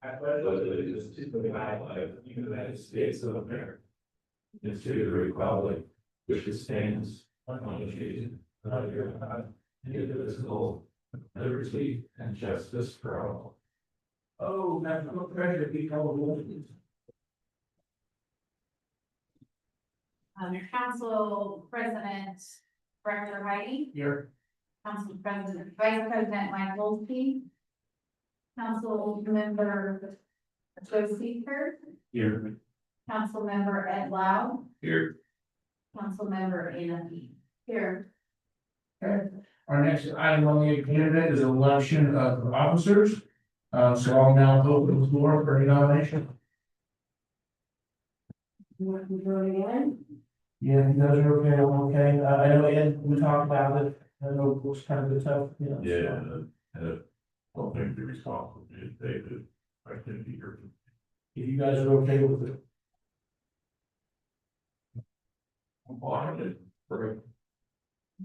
I pledge allegiance to the flag of the United States of America, and to the republic which stands one nation under God, indivisible, with liberty and justice for all. Oh, national treasure, be called Williams. Your council president, Director Heidi, Here. council president, vice president Mike Wolfie, council member Joe Seeker, Here. council member Ed Lau, Here. council member Anna Lee. Here. Okay, our next item on the agenda is election of officers. So I'll now open the floor for any nomination. You want to do it again? Yeah, you guys are okay, I'm okay. I know Ed, we talked about it. I know it was kind of a tough, you know. Yeah, don't think the responsibility is David. I think you're. If you guys are okay with it. On it. Right.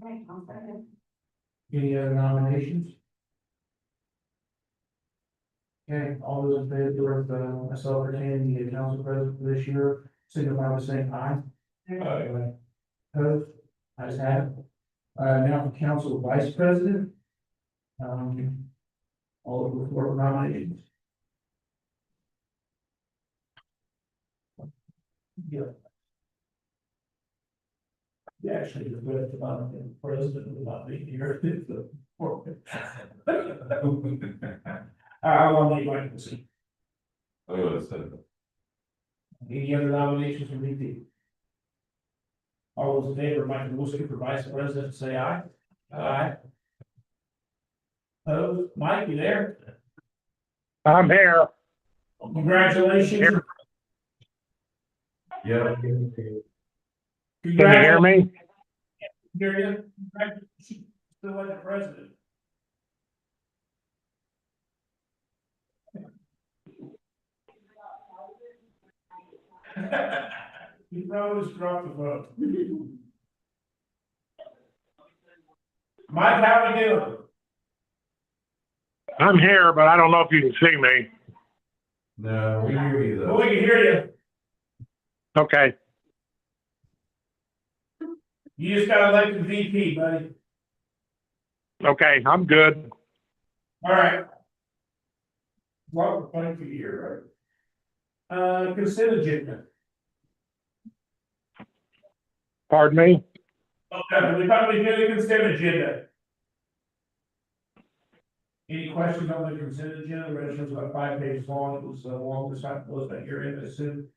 Right, I'm sorry. Any other nominations? Okay, all those in favor of myself retaining the council president for this year, signify by saying aye. Opposed? Ayes have it. Now for council vice president. All of the floor nominations. Yeah. Yeah, actually, the president will not be here. I want to make my decision. Any other nominations from VP? All those in favor of Michael Wolski for vice president, say aye. Aye. Opposed? Mike, you there? I'm here. Congratulations. Yeah. Can you hear me? Hear you? Congratulations. Still like the president. You probably just dropped the vote. Mike, how we doing? I'm here, but I don't know if you can see me. No, we hear you Well, we can hear you. Okay. You just got elected VP, buddy. Okay, I'm good. All right. Well, funny for you, right? Consent agenda. Pardon me? Okay, we thought we'd do the consent agenda. Any questions on the consent agenda? The resolution was about 5 pages long. It was long as I was that you're in, I assume.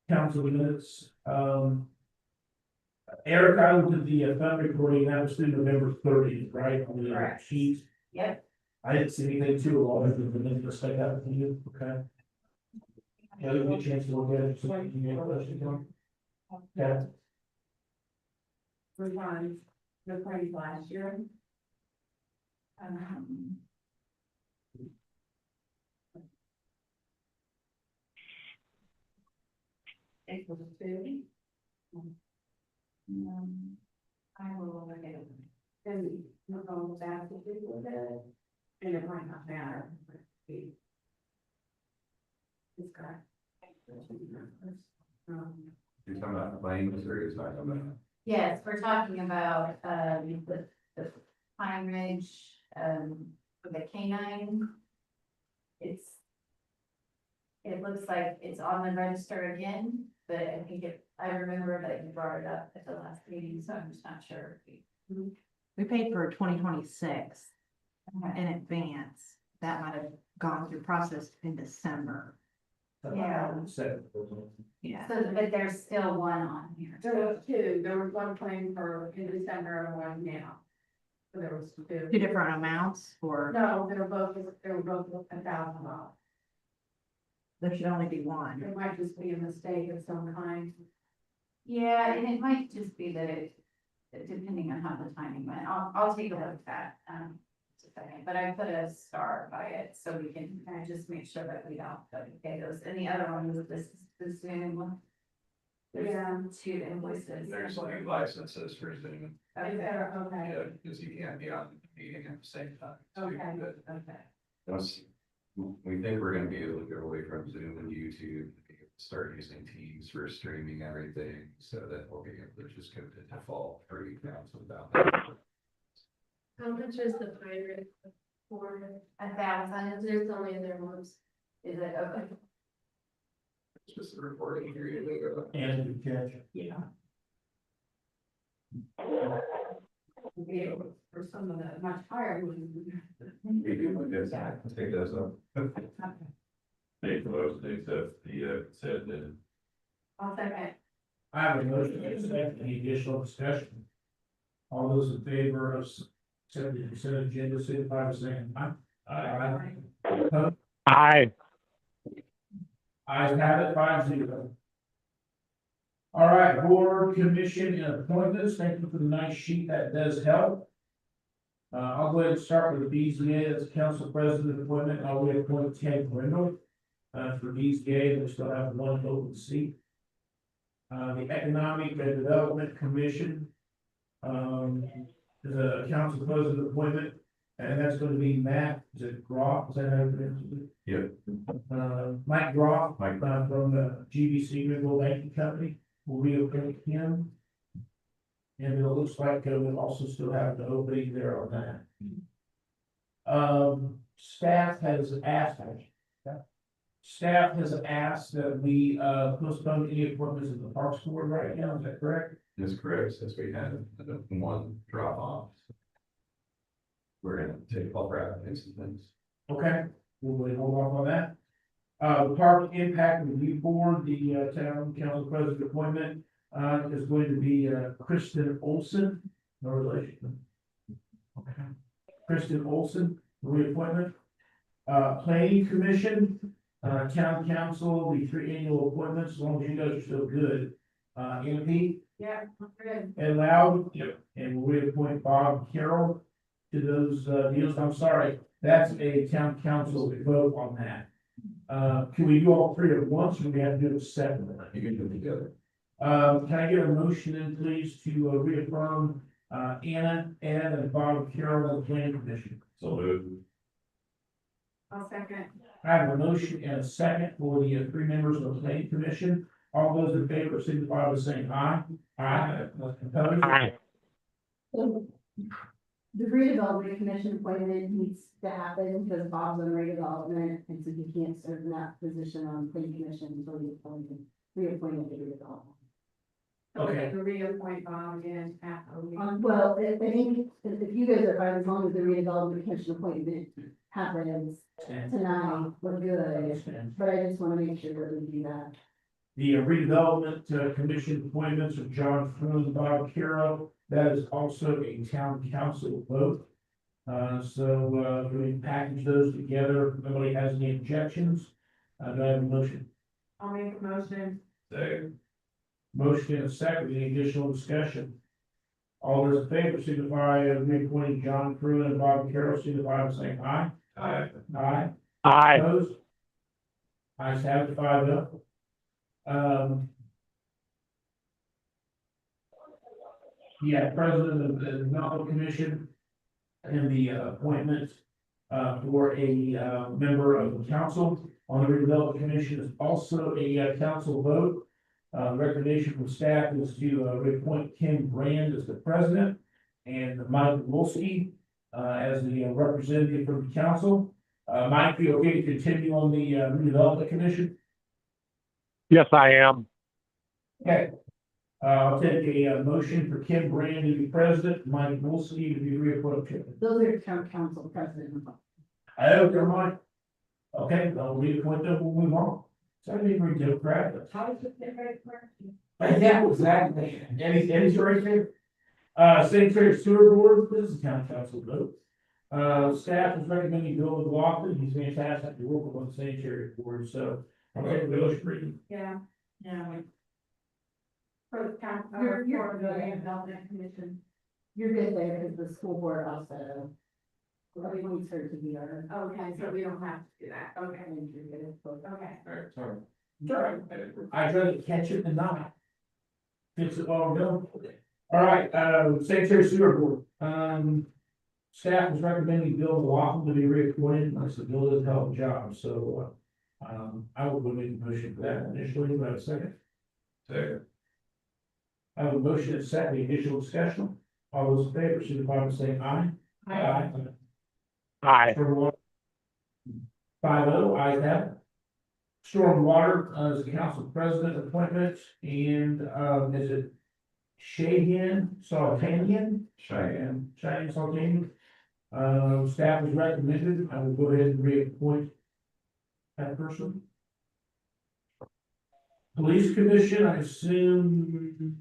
Council minutes, Eric, I did the fund recording, that was through November 30th, right? On the Correct. sheet. Yep. I didn't see anything too long, but the minutes stuck out to you, okay? Yeah, you get a chance to look at it, so you can get questions on. Yeah, We won the party last year. It was two. I will look at it. And we're going to have to do with it. And it might not matter. It's got. You're talking about claims or you're talking about? Yes, we're talking about, the Pine Ridge, for the canine. It looks like it's on the register again, but I think I remember that you brought it up at the last meeting, so I'm just not sure. We paid for 2026 Okay. in advance. That might have gone through process in December. Yeah. Yeah. So, but there's still one on here. There was two, there was one claim for in December and one now. So there was two. Two different amounts, or No, they were both $1,000. there should only be one. It might just be a mistake of some kind. Yeah, and it might just be that depending on how the timing went, I'll take a look at that, just a second, but I put a star by it, so we can kind of just make sure that we don't pay those, and the other one was this, the Zoom. Yeah. There's two invoices. There's like licenses for Zoom, Okay, okay, yeah, because you can't be on the meeting at the same time. too, okay, but okay. That's We think we're gonna be able to go away from Zoom and YouTube, and be able to start using Teams for streaming everything, so that we'll be able to just go to default free accounts without that. How much is the pirate for? 1,000, There's only other ones. is it okay? It's just a recording period. And the judge. Yeah. For some of the much higher ones. We do like this, take those up. Make the most, accept the, said that. I'll second. I have a motion and a second. Any additional discussion? All those in favor of accepting the consent agenda, signify by saying aye. Aye. Opposed? Aye. Ayes have it, 5-0. All right, board, commission, and appointments, thank you for the nice sheet, that does help. I'll go ahead and start with the BZA, that's council president appointment, I'll reappoint Ted Brindle. For BZA, we still have one open seat. The Economic and Development Commission. Is a council president appointment, and that's going to be Matt, is it Groff, is that how you pronounce it? Yep. Mike Groff, Mike. from the GBC Greenville Banking Company, will reappoint him. And it looks like we'll also still have the opening there on that. Staff has asked that we postpone any appointments in the Parks Board right now, is that correct? That's correct, since we had one drop off. We're gonna take all our applicants and things. Okay, we'll hold off on that. The Park Impact Review Board, the town council president appointment, is going to be Kristen Olson, no relation. Okay. Kristen Olson, reappointment. Planning Commission, town council, the 3 annual appointments, as long as you guys are still good. MP, Yeah, good. and Loud. Yep. And we'll reappoint Bob Carroll to those deals. I'm sorry, that's a town council vote on that. Can we do all 3 at once, or do we have to do it separately? You can do it together. Can I get a motion in, please, to reaffirm Anna, Ed, and Bob Carroll on the planning commission? So moved. I'll second. I have a motion and a second for the 3 members of the planning commission. All those in favor signify by saying aye. Aye. Opposed? Aye. The redevelopment commission appointment needs to happen because Bob's on redevelopment, and so he can't serve in that position on the planning commission until he's reappointed to redevelopment. Okay. To reappoint Bob again after we. Well, I think if you guys are fine, as long as the redevelopment commission appointment happens tonight, we're good. But I just want to make sure that we do that. The redevelopment commission appointments of John Flynn and Bob Carroll, that is also a town council vote. So we package those together. If nobody has any objections, do I have a motion? I'll make a motion. Second. Motion and a second, any additional discussion? All those in favor signify of reappointing John Flynn and Bob Carroll, signify by saying aye. Aye. Aye. Aye. Opposed? Ayes have it, 5-0. Yeah, president of the Development Commission and the appointment for a member of the council on the redevelopment commission is also a council vote. Recommendation from staff is to reappoint Kim Brand as the president and Mike Wolski as the representative from the council. Mike, you okay to continue on the redevelopment commission? Yes, I am. Okay. I'll take a motion for Kim Brand to be president, Mike Wolski to be reappointed. Those are town council president. Oh, never mind. Okay, I'll reappoint them, we'll move on. So I didn't even give credit. How does it get right for? Yeah, exactly. Any right there? Sanitary sewer board, this is town council vote. Staff is recommending Bill McLaughlin, he's fantastic to work with on the sanitary board, so. I'll take a motion. Yeah. Yeah. For the council, You're- for the redevelopment commission. You're good there, because the school board also. Wants her to be our. Okay, so we don't have to do that. Okay. Okay. Alright, sorry. Sorry. I tried to catch it and not. Fix it while we're going. All right, sanitary sewer board, Staff is recommending Bill McLaughlin to be reappointed, and it's a Bill does a hell of a job, so, I will make a motion for that initially, do I have a second? Second. I have a motion and a second, additional discussion, all those in favor, signify by saying aye. Aye. Stormwater. 5-0, ayes have it. Stormwater, as the council president appointment, and, is it Shahan Saltanian? Cheyenne Saltanian. Staff is recommended, I will go ahead and reappoint that person. Police commission, I assume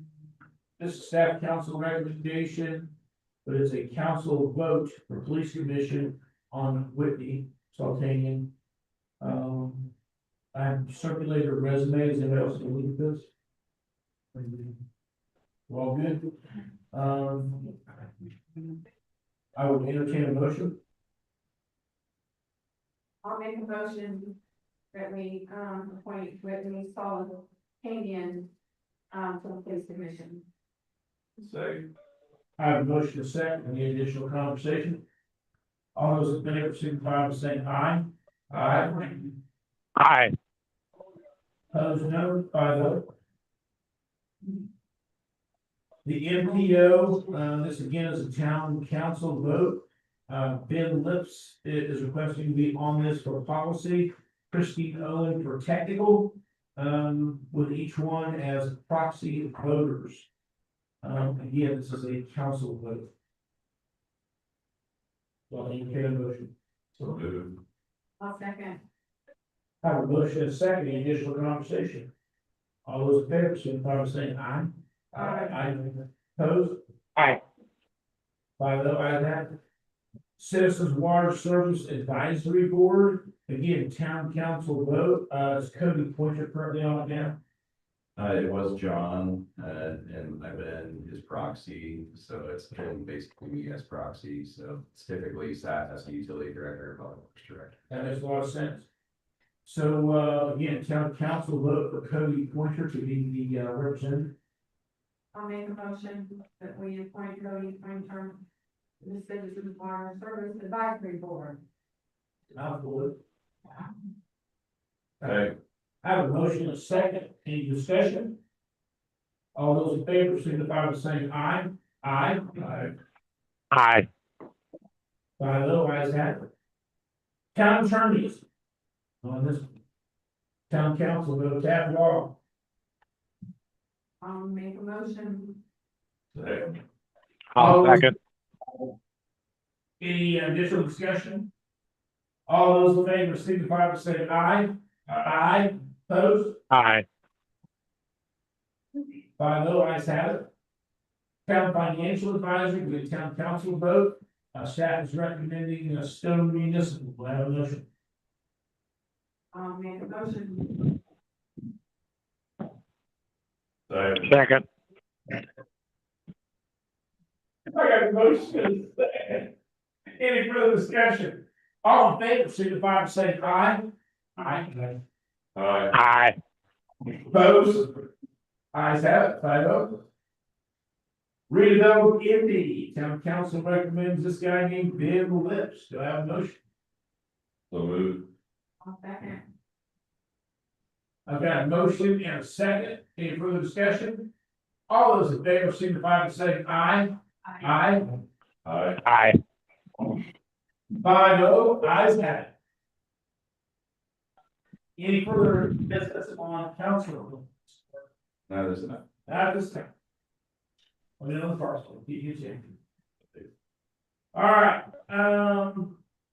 this is staff council recommendation, but it's a council vote for police commission on Whitney Saltanian. I have circulated resumes, anybody else can look at this? Well, good. I would entertain a motion. I'll make a motion that we, appoint Whitney Sullivan, Canadian, to the police commission. Second. I have a motion to second, any additional conversation? All those in favor, signify by saying aye. Aye. Aye. Opposed, no, 5-0. The MPO, this again is a town council vote. Ben Lips is requesting to be on this for policy, Christine Owen for technical, with each one as proxy voters. Again, this is a council vote. Well, entertain a motion. So moved. I'll second. I have a motion and a second, any additional conversation? All those in favor, signify by saying aye. Aye. Opposed? Aye. 5-0, ayes have it. Citizens Water Service Advisory Board, again, town council vote, is Cody Pointer currently on it now? It was John, and I've been his proxy, so it's been basically me as proxy, so it's typically sat as the utility director, public works director. That makes a lot of sense. So, again, town council vote for Cody Pointer to be the, representative. I'll make a motion that we appoint Cody Pointer to the Citizens Water Service Advisory Board. Mouthful. Okay. I have a motion and a second, any discussion? All those in favor signify by saying aye. Aye. Aye. 5-0, ayes have it. Town attorneys. On this. Town council, go tap law. I'll make a motion. Second. I'll second. Any additional discussion? All those in favor signify by saying aye. Aye. Opposed? Aye. 5-0, ayes have it. Town financial advisory, we have town council vote. Staff is recommending Stone Municipal. Do I have a motion? I'll make a motion. Second. I got a motion and a second. Any further discussion? All in favor signify by saying aye. Aye. Aye. Opposed? Ayes have it, 5-0. Redevelop MD, town council recommends this guy named Ben Lips. Do I have a motion? So moved. I'll second. I've got a motion and a second. Any further discussion? All those in favor signify by saying aye. Aye. Aye. 5-0, ayes have it. Any further business on council? No, there's enough. At this time. On the other parcel, you change. All right,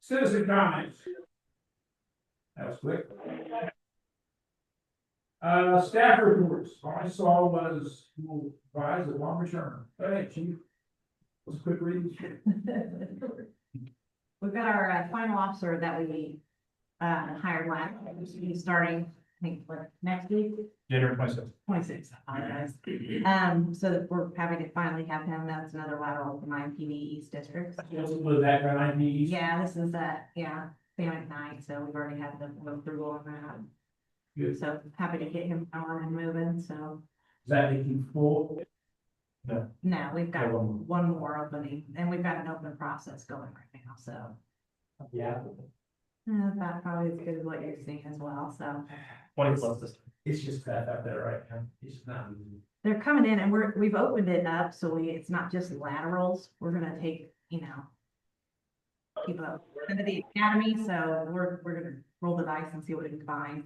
citizen comments. That was quick. Staff reports, all I saw was, we'll advise a long return. Go ahead, chief. Was a quick read. We've got our final officer that we hired last, he's starting, I think, what, next week? January 26th. 26th, I apologize. So that we're having to finally have him, that's another lateral from IPV East District. Was that guy IPs? Yeah, this is family night, so we've already had the approval on that. Good. So happy to get him on and moving, so. Does that make you full? No. No, we've got No one- one more opening, and we've got an open process going right now, so. Yeah. That probably is good as what you're seeing as well, so. 20 plus this. It's just that out there right now. It's not. They're coming in and we've opened it up, so it's not just laterals, we're gonna take, people into the academy, so we're gonna roll the dice and see what we can find.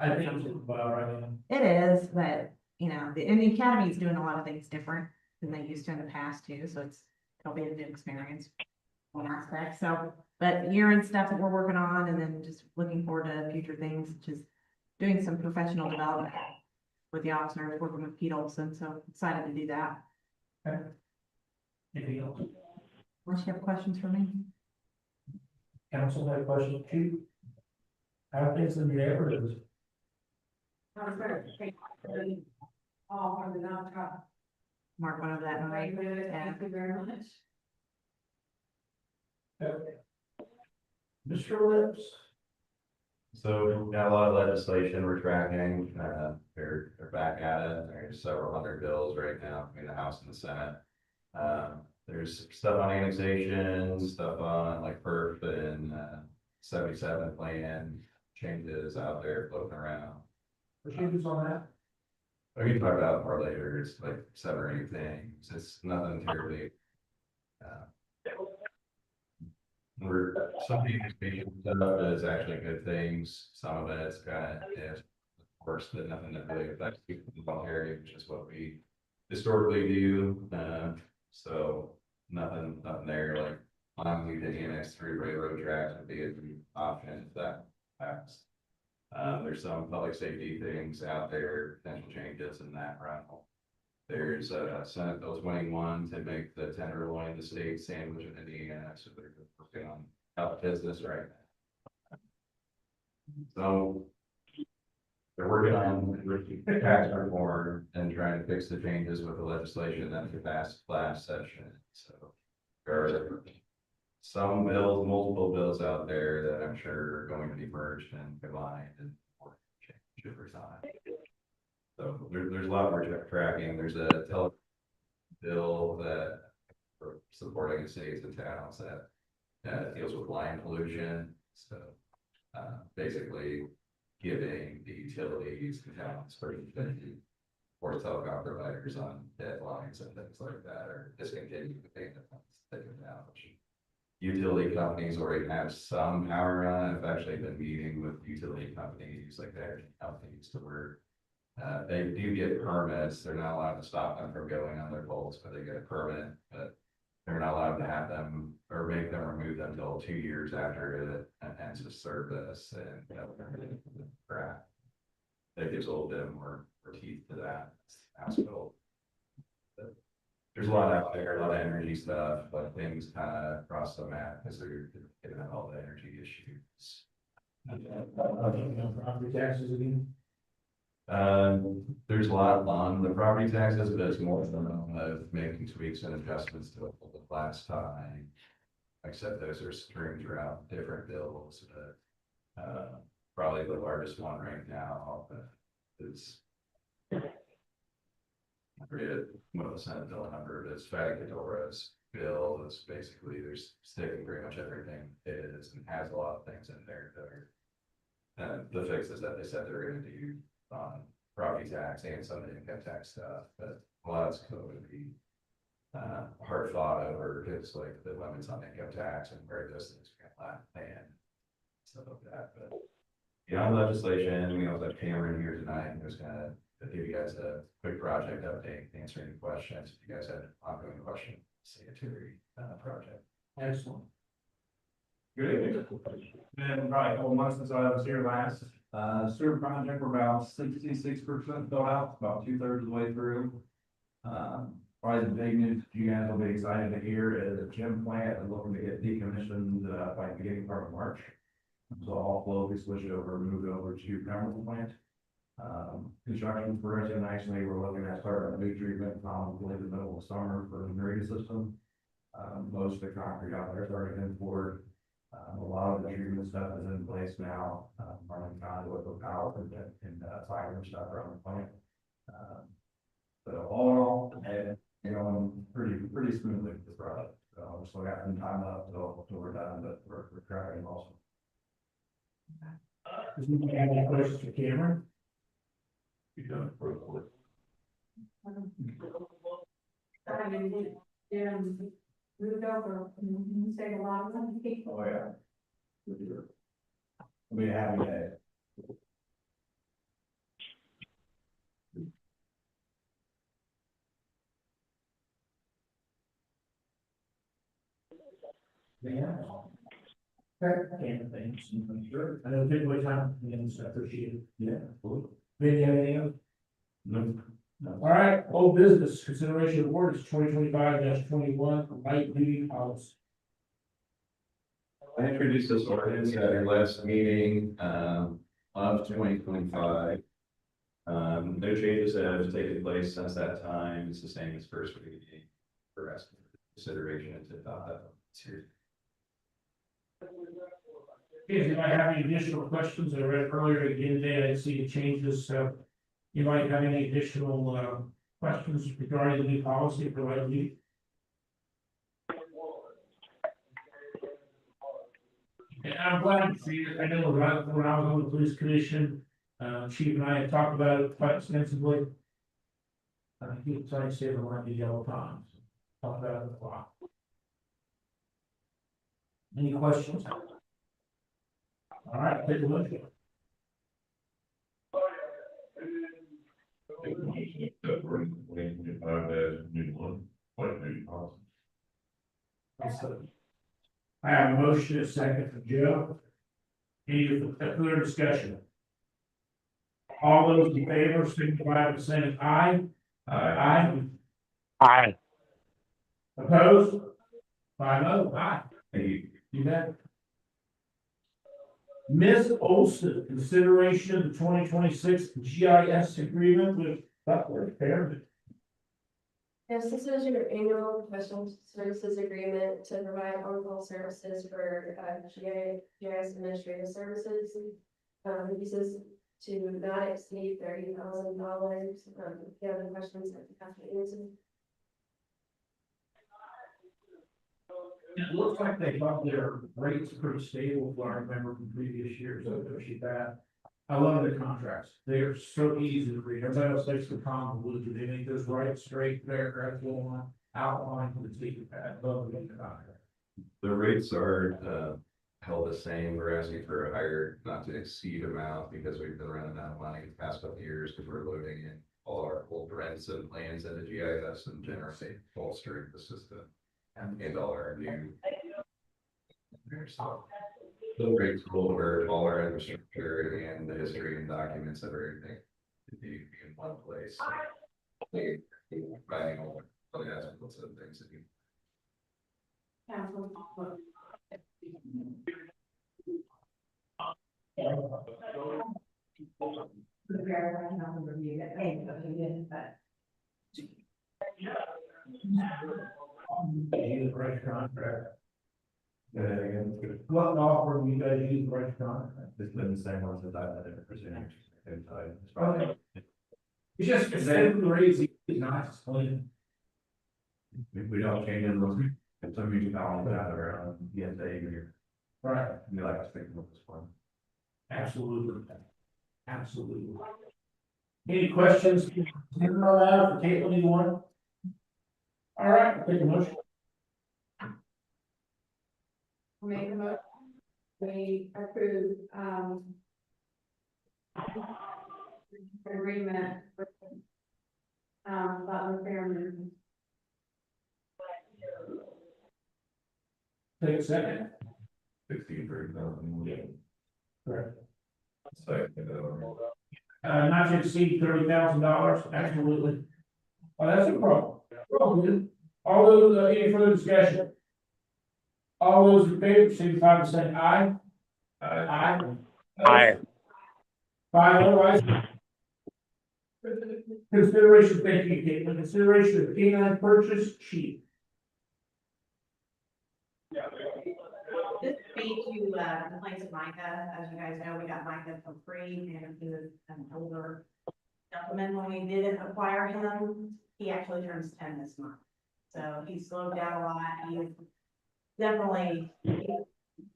I think it's about right now. It is, but, and the academy is doing a lot of things different than they used to in the past too, so it'll be a new experience. One aspect, so, but year-end stuff that we're working on, and then just looking forward to future things, just doing some professional development with the officers, working with Pete Olson, so excited to do that. Anything else? Unless you have questions for me? Council have questions too? How are things in the neighborhoods? All for the nonprofit. Mark one of that, Very right? good, Yeah. thank you very much. Mr. Lips? So we've got a lot of legislation we're tracking, they're back at it, there's several hundred bills right now between the House and the Senate. There's stuff on annexation, stuff on like perf and 77 plan changes out there floating around. What changes on that? We can talk about it more later, it's like 7 or 8 things, it's nothing terribly. Some people's being stuff is actually good things, some of it's kind of, worse, but nothing that really affects people in the area, which is what we historically do, so nothing there, like, allowing you to annex 3 railroad tracks would be an option if that happens. There's some public safety things out there, potential changes in that realm. There's Senate Bill 21 to make the tenderloin the state sandwich in Indiana, so they're working on health business right now. So they're working on tax reform and trying to fix the changes with the legislation that we passed last session. So there are some bills, multiple bills out there that I'm sure are going to be merged and combined and change over time. So there's a lot we're tracking. There's a bill that we're supporting in cities and towns that deals with line pollution. So basically giving the utilities and towns for telecom providers on deadlines and things like that, or discontinuing the payment taken down, which utility companies already have some power on. I've actually been meeting with utility companies like energy companies to where they do get permits. They're not allowed to stop them from going on their poles, but they get a permit, but they're not allowed to have them or make them remove them until 2 years after it ends its service, and that gives a little bit more teeth to that hospital. But there's a lot out there, a lot of energy stuff, but things kind of cross the map because they're getting at all the energy issues. Property taxes again? There's a lot on the property taxes, but it's more of making tweaks and adjustments to it the last time. Except those are streamed throughout different bills, but probably the largest one right now is I forget what the Senate bill number is. Fatty Cadora's bill is basically there's sticking pretty much everything is and has a lot of things in there that are the fixes that they said they're going to do on property tax and some of the income tax stuff, but a lot of it's going to be hard fought over because like the limits on income tax and where those things can land, stuff like that. But beyond legislation, we also have Cameron here tonight, who's gonna give you guys a quick project update, answer any questions. If you guys have ongoing questions, sanitary project. Excellent. Good evening. Been probably a couple months since I was here last. Sewer project, we're about 66% built out, about 2/3 of the way through. Probably the big news you guys will be excited to hear is the gym plant is looking to get decommissioned by the beginning part of March. So all flow will be switched over, moved over to chemical plant. Construction's progressing nicely. We're looking at starting a new treatment probably in the middle of summer for the drainage system. Most of the concrete out there is already been poured. A lot of the treatment stuff is in place now, running conduit with power and fiber and stuff around the plant. So all in all, well, and you know, pretty smoothly with this project. So we're still got some time left till we're done, but we're tracking also. Does anybody have any questions for Cameron? You done for the work. Yeah, moved over, save a lot of money. Oh, yeah. It'll be a happy day. Yeah. Cameron, thanks. Sure. I know it's been way time, and I appreciate it. Yeah. Vinny, anything else? No. All right, old business, consideration of orders 2025-21, light duty policy. I introduced this ordinance at your last meeting, of 2025. No changes that have taken place since that time. It's the same as first reading. For asking for consideration and to adopt that. It's here. If you might have any additional questions, I read earlier again today, I didn't see the changes, so you might have any additional, questions regarding the new policy for light duty. And I'm glad to see it. I know when I was on the police commission, Chief and I had talked about it quite extensively. I keep trying to say the line the yellow times, talk about it a lot. Any questions? All right, take a look. I have a motion, a second for Joe. Any further discussion? All those in favor, signify by saying aye. Aye. Aye. Opposed? 5-0, aye. Thank you. You bet. Ms. Olson, consideration of the 2026 GIS agreement with Butler Fair. Yes, this is your annual professional services agreement to provide on-call services for GIS administrative services. This is to not exceed $30,000. If you have any questions, I can have to answer. It looks like they got their rates pretty stable, if I remember from previous years, so appreciate that. I love the contracts, they are so easy to read, everybody else likes the convoluted, they make this right, straight, paragraph, one, outline for the ticket pad, love the contract. The rates are, held the same. We're asking for a higher, not to exceed amount because we've been running out of money the past couple of years because we're loading in all our old rents and plans into GIS and generally bolstering the system. And all our new. So the rates will where all our infrastructure and the history and documents of everything to be in one place. Providing all the aspects of things that you. Use the right contract. What offer you guys use the right contract? It's been the same ones that I've had in percentage. Okay. It's just, it's crazy, it's nice, clean. We don't change it, if some music balance out around, yes, they hear. Right. We like to think of this one. Absolutely. Absolutely. Any questions? For Caitlin, you want? All right, take a motion. Make a motion, we approve, agreement with, Butler Fairman. Take a second. 63,000. Correct. Second. Not to exceed $30,000, absolutely. Oh, that's a problem. All those, any further discussion? All those in favor, signify by saying aye. Aye. Aye. 5 ayes. Consideration, thank you, Caitlin, consideration of canine purchase sheet. This speaks to, complaints of Micah. As you guys know, we got Micah for free and he was an older gentleman when we did acquire him. he actually turns 10 this month. So he's slowed down a lot. He's definitely,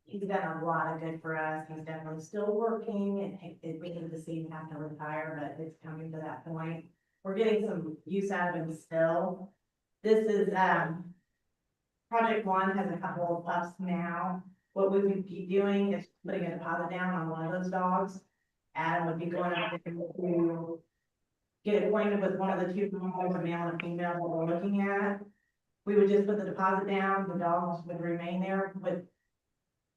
he's done a lot of good for us. He's definitely still working, and we hate to see him have to retire, but it's coming to that point. We're getting some use out of him still. This is, Project One has a couple of pups now. What we would be doing is putting a deposit down on one of those dogs. Adam would be going up there to get acquainted with one of the two dogs, a male and a female, that we're looking at. We would just put the deposit down, the dogs would remain there with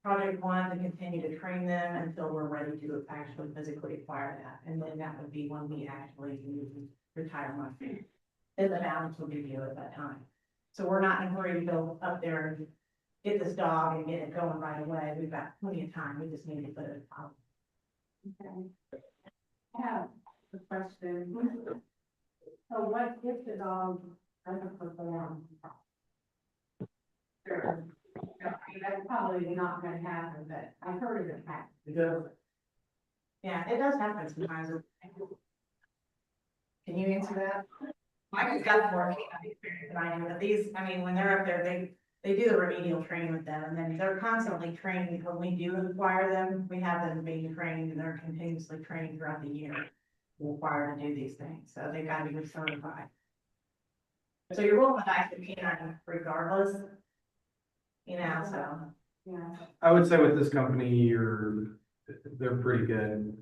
Project One to continue to train them until we're ready to actually physically acquire that. And then that would be when we actually retire my fee. And the balance will be due at that time. So we're not in a hurry to go up there and get this dog and get it going right away. We've got plenty of time. We just need to put it out. Okay. I have a question. So what if the dog doesn't perform? Sure. That's probably not gonna happen, but I heard it happen. Yeah, it does happen sometimes. Can you answer that? Mike's got more experience than I do, but these, I mean, when they're up there, they do the remedial training with them, and then they're constantly trained. When we do acquire them, we have them being trained, and they're continuously trained throughout the year. Required to do these things, so they've got to be certified. So you're rolling the dice with canine regardless. You know, so. Yeah. I would say with this company, they're pretty good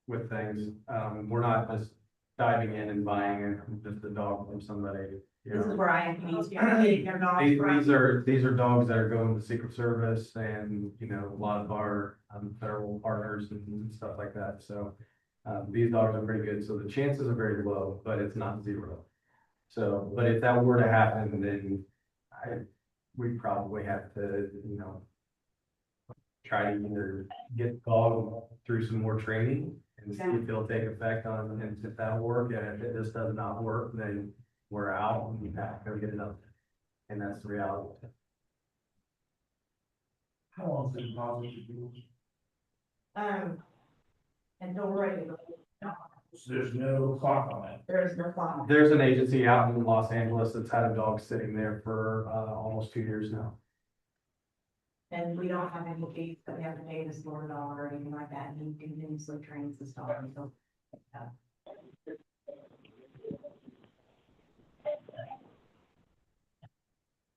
with things. We're not just diving in and buying just a dog from somebody. You This is know. where IMPs get their dogs from. These are dogs that are going to Secret Service and, you know, a lot of our federal partners and stuff like that. So these dogs are pretty good. So the chances are very low, but it's not zero. So, but if that were to happen, then we probably have to, you know, try to either get the dog through some more training and see if it'll take effect on, and if that'll work. And if this does not work, then we're out and we have to go get another. And that's the reality. How long is the deposit to do? Until we're ready to go. So there's no clock on it. There is no clock. There's an agency out in Los Angeles that's had a dog sitting there for almost 2 years now. And we don't have any fees that we have to pay this Lord dog or anything like that, and he continuously trains this dog until.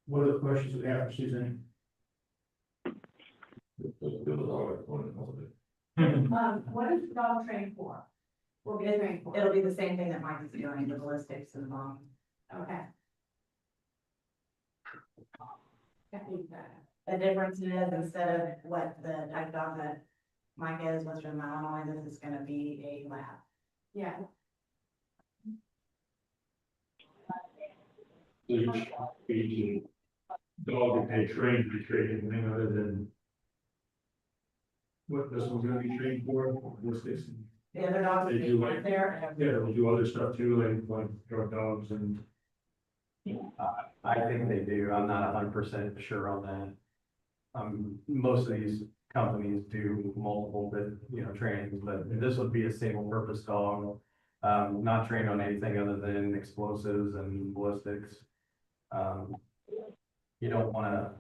What are the questions we have for Suzanne? What is the dog trained for? Will be trained for? It'll be the same thing that Mike is doing, the ballistics and the Okay. The difference is instead of what the type dog that Mike is, Western Malinois, this is gonna be a lab. Yeah. Each dog that they train to train anything other than what this one's gonna be trained for, ballistics. The other dogs They that do they like- have there. Yeah, they'll do other stuff too, like drug dogs and. I think they do. I'm not 100% sure on that. Most of these companies do multiple, trainings, but this would be a single purpose dog. Not trained on anything other than explosives and ballistics. You don't wanna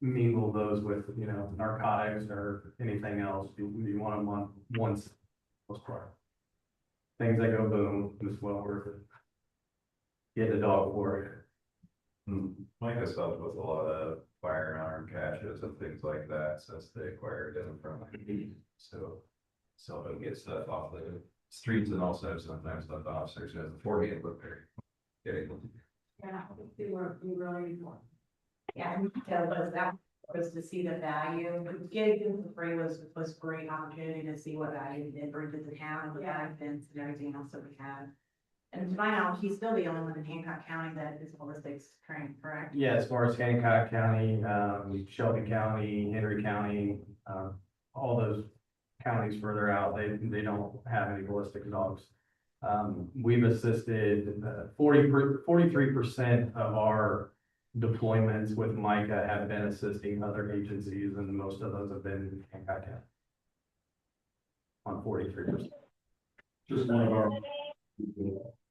mingle those with, narcotics or anything else. You want them on one part. Things that go boom, it's well worth it. Get a dog for it. Mike has helped with a lot of firearm caches and things like that since they acquired them from me. So helping get stuff off the streets and also sometimes let the officers know before we look there. Getting them. Yeah, we really want. Yeah, and that was to see the value, but getting them for free was a great opportunity to see what value it did bring to the town, with the events and everything else that we had. And to my knowledge, he's still the only one in Hancock County that is ballistics trained, correct? Yeah, as far as Hancock County, Shelby County, Henry County, all those counties further out, they don't have any ballistic dogs. We've assisted 43% of our deployments with Micah have been assisting other agencies, and most of those have been Hancock County. On 43%. Just one of our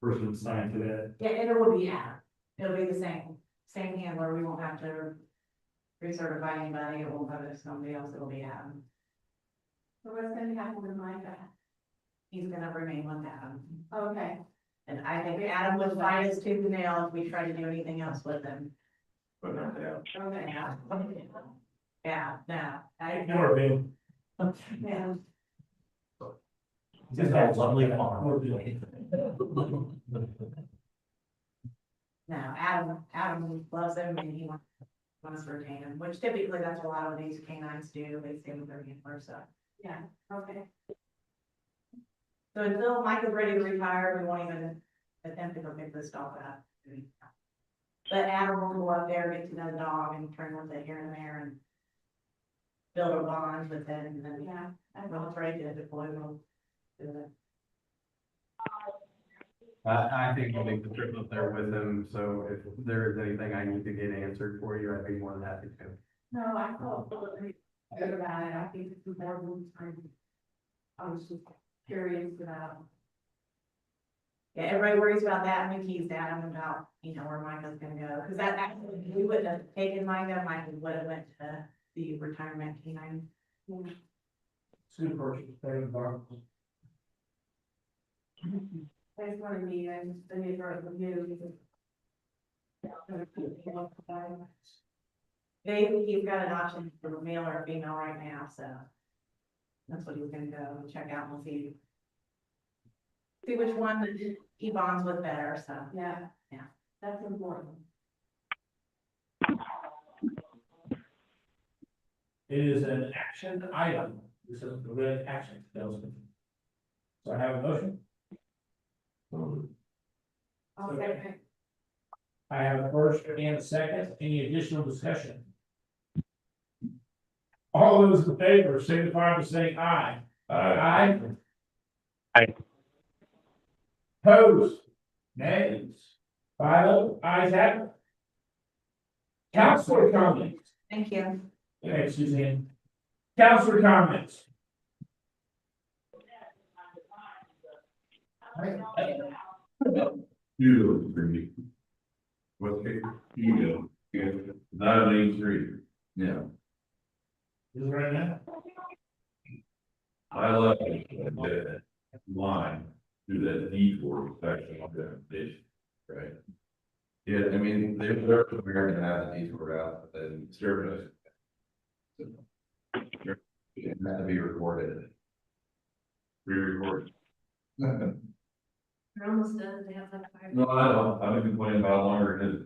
Person assigned to that. Yeah, and it will be Adam. It'll be the same handler. We won't have to recertify anybody. It won't go to somebody else. It'll be Adam. So what's gonna happen with Micah? He's gonna remain with Adam. Okay, And I think Adam would fight his tooth and nail if we try to do anything else with him. But not that. okay. Yeah. Yeah, no, I. More Bill. Yeah. Just that lovely farm. No, Adam loves him and he wants to retain him, which typically that's what a lot of these canines do, they stay with their handler, so. Yeah, okay. So until Mike is ready to retire, we won't even attempt to go pick this dog up. But Adam will go up there, get to know the dog and train with it here and there and build a bond with it, and then, Yeah. when it's ready to deploy, we'll do it. I think I'll make the trip up there with him, so if there is anything I need to get answered for you, I'd be more than happy to. No, I felt really good about it. I think it's important. I was just curious about. Yeah, everybody worries about that, and we teased Adam about, where Micah's gonna go, because that actually, we wouldn't have taken Micah would have went to the retirement canine. Super, very important. I just wanted me and the neighbor of you. He's got an option for male or female right now, so. That's what he's gonna go check out and see. See which one that he bonds with better, so. Yeah. Yeah. That's important. It is an action item. This is the red action. So I have a motion. I'll second. I have a first and a second. Any additional discussion? All those in favor signify by saying aye. Aye. Aye. Opposed? Nays? 5 ayes have it. Counselor comments. Thank you. Thanks, Suzanne. Counselor comments. You agree. What's it? You do. 983. Yeah. Is it right now? I love that line, do that detour section of the vision. Right. Yeah, I mean, there's certain we're gonna have a detour out, but then service. It has to be recorded. Re-record. We're almost done, they have like 5. No, I don't, I've been complaining about how longer it is.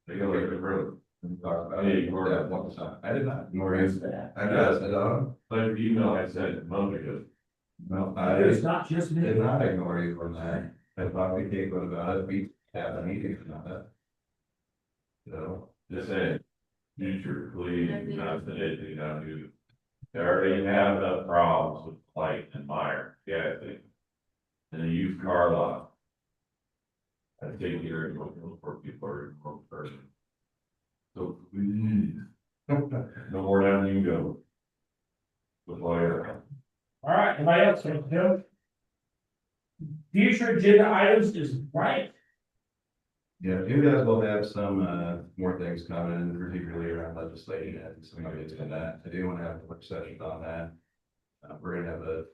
They go like the road. Talk about Yeah, it. you ignored Yeah, that one one time. time. I did not. Nor is that. I guess, I don't. Like your email I sent a month ago. No, It's I not just me. did not ignore you from that. I thought we take what about it, we have a meeting about that. So, Just saying, future, please, do not send anything down to. They already have enough problems with Light and Meyer, yeah, I think. And a used car lot. I take care of it for people are in one person. So please, no more down you go. With lawyer. All right, anybody else? Joe? Future agenda items is right. yeah, you guys will have some, more things coming, particularly around legislation and some of it's in that. I do want to have a work session on that. We're gonna have a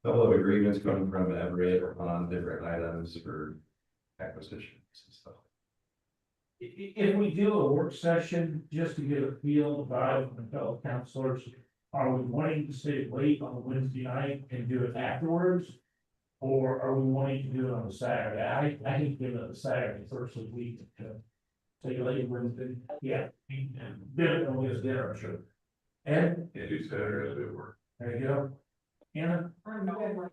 couple of agreements coming from Everett on different items for acquisitions and stuff. If we do a work session, just to get a feel about from the fellow counselors, are we wanting to stay late on Wednesday night and do it afterwards? Or are we wanting to do it on a Saturday? I hate giving it a Saturday first of the week to take a late Wednesday. Yeah, dinner, only is dinner, I'm sure. Ed, Yeah, do Saturday, it'll work. there you go. Anna? I'm good with.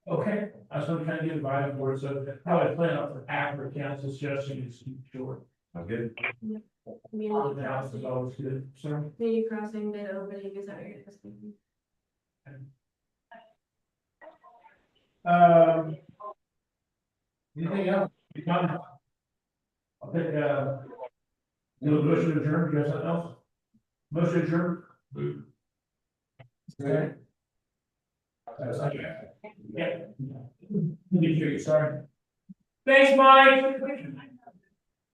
Okay, I was gonna kind of get invited for it, so probably plan on for after council session, it's short. Sounds good? On the house is always good, sir. Community crossing bid opening, is that what you're asking? Anything else? You come? I'll take, do a motion to adjourn, you have something else? Motion to adjourn? Move. Okay. Yeah. Let me hear you, sorry. Thanks, Mike.